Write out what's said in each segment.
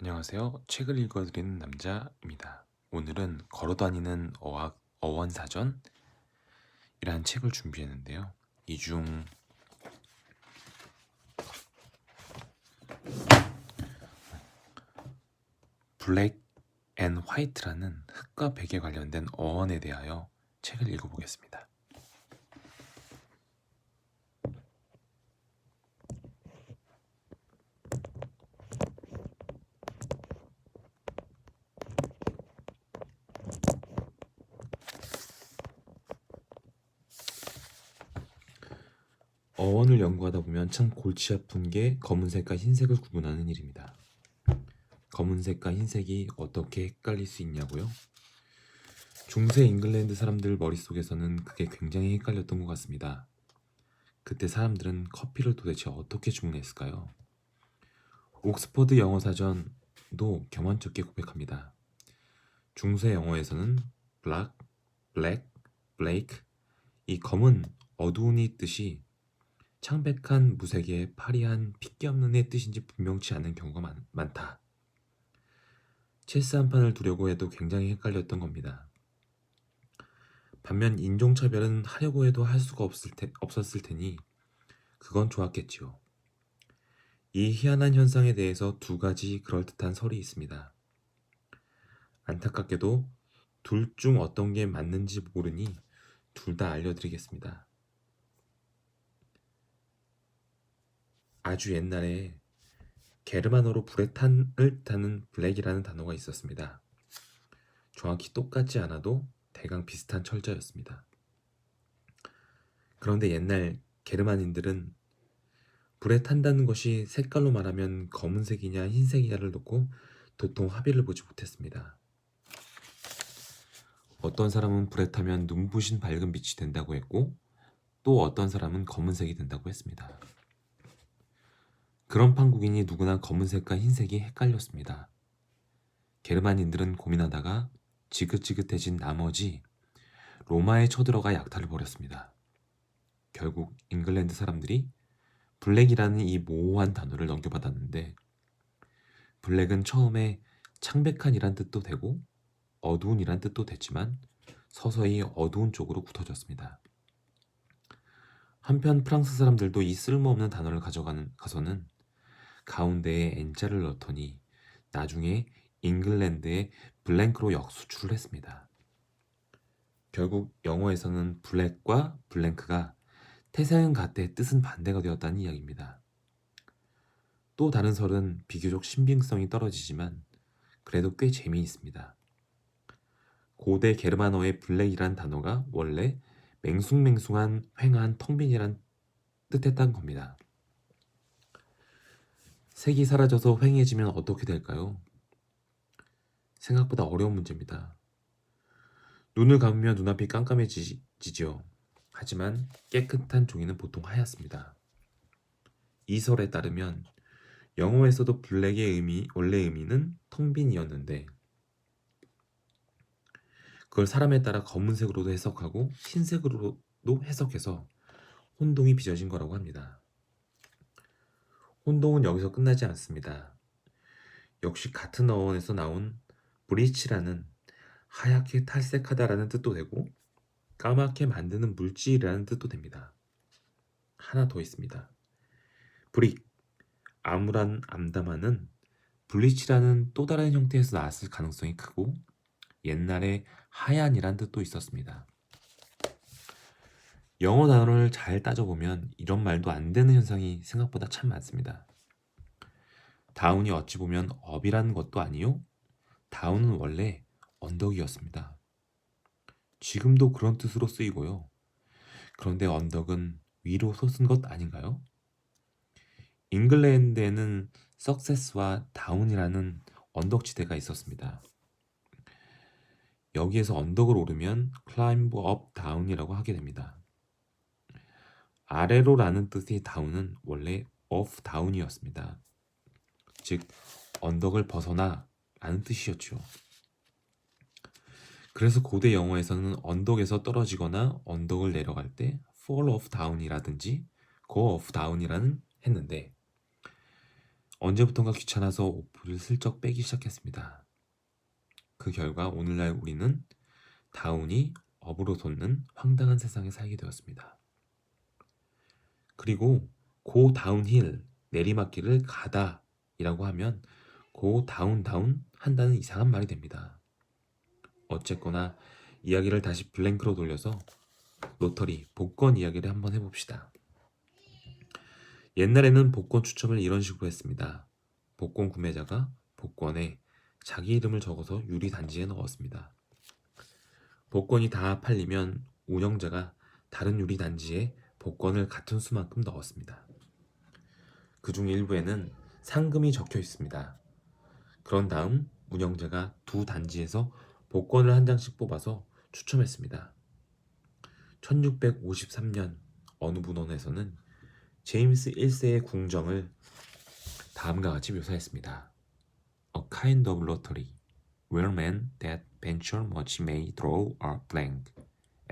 안녕하세요. 책을 읽어드리는 남자입니다. 오늘은 걸어다니는 어원사전이라는 책을 준비했는데요. 이 중 블랙 앤 화이트라는 흑과 백에 관련된 어원에 대하여 책을 읽어보겠습니다. 어원을 연구하다 보면 참 골치 아픈 게 검은색과 흰색을 구분하는 일입니다. 검은색과 흰색이 어떻게 헷갈릴 수 있냐고요? 중세 잉글랜드 사람들 머릿속에서는 그게 굉장히 헷갈렸던 것 같습니다. 그때 사람들은 커피를 도대체 어떻게 주문했을까요? 옥스퍼드 영어사전도 겸언쩍게 고백합니다. 중세 영어에서는 블랙, 블레이크, 이 검은 어두운이 뜻이 창백한 무색의 파리한 핏기 없는 애 뜻인지 분명치 않은 경우가 많다. 체스 한 판을 두려고 해도 굉장히 헷갈렸던 겁니다. 반면 인종차별은 하려고 해도 할 수가 없었을 테니 그건 좋았겠지요. 이 희한한 현상에 대해서 두 가지 그럴듯한 설이 있습니다. 안타깝게도 둘 중 어떤 게 맞는지 모르니 둘 다 알려드리겠습니다. 아주 옛날에 게르만어로 불의 탄을 뜻하는 블랙이라는 단어가 있었습니다. 정확히 똑같지 않아도 대강 비슷한 철자였습니다. 그런데 옛날 게르만인들은 불에 탄다는 것이 색깔로 말하면 검은색이냐 흰색이냐를 놓고 도통 합의를 보지 못했습니다. 어떤 사람은 불에 타면 눈부신 밝은 빛이 된다고 했고 또 어떤 사람은 검은색이 된다고 했습니다. 그런 판국이니 누구나 검은색과 흰색이 헷갈렸습니다. 게르만인들은 고민하다가 지긋지긋해진 나머지 로마에 쳐들어가 약탈을 벌였습니다. 결국 잉글랜드 사람들이 블랙이라는 이 모호한 단어를 넘겨받았는데 블랙은 처음에 창백한이란 뜻도 되고 어두운이란 뜻도 됐지만 서서히 어두운 쪽으로 굳어졌습니다. 한편 프랑스 사람들도 이 쓸모없는 단어를 가져가서는 가운데에 N자를 넣더니 나중에 잉글랜드의 블랭크로 역수출을 했습니다. 결국 영어에서는 블랙과 블랭크가 태생은 같되 뜻은 반대가 되었다는 이야기입니다. 또 다른 설은 비교적 신빙성이 떨어지지만 그래도 꽤 재미있습니다. 고대 게르만어의 블랙이란 단어가 원래 맹숭맹숭한 휑한 텅빈이란 뜻했던 겁니다. 색이 사라져서 휑해지면 어떻게 될까요? 생각보다 어려운 문제입니다. 눈을 감으면 눈앞이 깜깜해지죠. 하지만 깨끗한 종이는 보통 하얗습니다. 이 설에 따르면 영어에서도 블랙의 원래 의미는 텅빈이었는데 그걸 사람에 따라 검은색으로도 해석하고 흰색으로도 해석해서 혼동이 빚어진 거라고 합니다. 혼동은 여기서 끝나지 않습니다. 역시 같은 어원에서 나온 브리치라는 하얗게 탈색하다라는 뜻도 되고 까맣게 만드는 물질이라는 뜻도 됩니다. 하나 더 있습니다. 브릭, 암담하는 블리치라는 또 다른 형태에서 나왔을 가능성이 크고 옛날에 하얀이란 뜻도 있었습니다. 영어 단어를 잘 따져보면 이런 말도 안 되는 현상이 생각보다 참 많습니다. 다운이 어찌 보면 업이라는 것도 아니요. 다운은 원래 언덕이었습니다. 지금도 그런 뜻으로 쓰이고요. 그런데 언덕은 위로 솟은 것 아닌가요? 잉글랜드에는 석세스와 다운이라는 언덕지대가 있었습니다. 여기에서 언덕을 오르면 climb up down이라고 하게 됩니다. 아래로라는 뜻의 다운은 원래 off down이었습니다. 즉 언덕을 벗어나 라는 뜻이었죠. 그래서 고대 영어에서는 언덕에서 떨어지거나 언덕을 내려갈 때 fall off down이라든지 go off down이라는 했는데 언제부턴가 귀찮아서 옷을 슬쩍 빼기 시작했습니다. 그 결과 오늘날 우리는 다운이 업으로 솟는 황당한 세상에 살게 되었습니다. 그리고 고 다운힐, 내리막길을 가다 이라고 하면 고 다운 한다는 이상한 말이 됩니다. 어쨌거나 이야기를 다시 블랭크로 돌려서 로터리, 복권 이야기를 한번 해봅시다. 옛날에는 복권 추첨을 이런 식으로 했습니다. 복권 구매자가 복권에 자기 이름을 적어서 유리 단지에 넣었습니다. 복권이 다 팔리면 운영자가 다른 유리 단지에 복권을 같은 수만큼 넣었습니다. 그중 일부에는 상금이 적혀 있습니다. 그런 다음 운영자가 두 단지에서 복권을 한 장씩 뽑아서 추첨했습니다. 1653년 어느 문헌에서는 제임스 1세의 궁정을 다음과 같이 묘사했습니다. A kind of lottery, where men that venture much may draw a blank,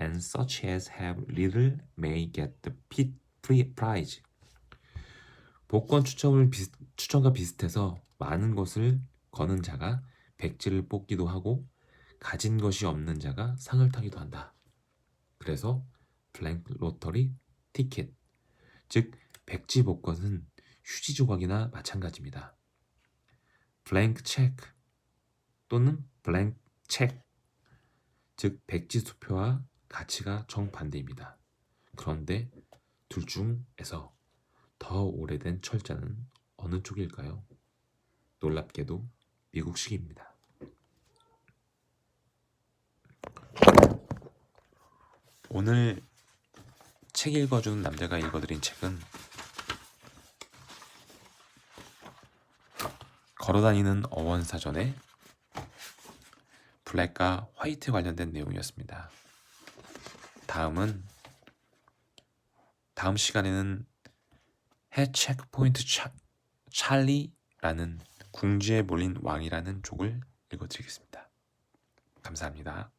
and such as have little may get the prize. 복권 추첨과 비슷해서 많은 것을 거는 자가 백지를 뽑기도 하고 가진 것이 없는 자가 상을 타기도 한다. 그래서 블랭크 로터리 티켓, 즉 백지 복권은 휴지 조각이나 마찬가지입니다. 블랭크 체크 또는 블랭크 체크, 즉 백지 수표와 가치가 정반대입니다. 그런데 둘 중에서 더 오래된 철자는 어느 쪽일까요? 놀랍게도 미국식입니다. 오늘 책 읽어주는 남자가 읽어드린 책은 걸어다니는 어원사전의 블랙과 화이트 관련된 내용이었습니다. 다음 시간에는 해 체크포인트 찰리라는 궁지에 몰린 왕이라는 족을 읽어드리겠습니다. 감사합니다.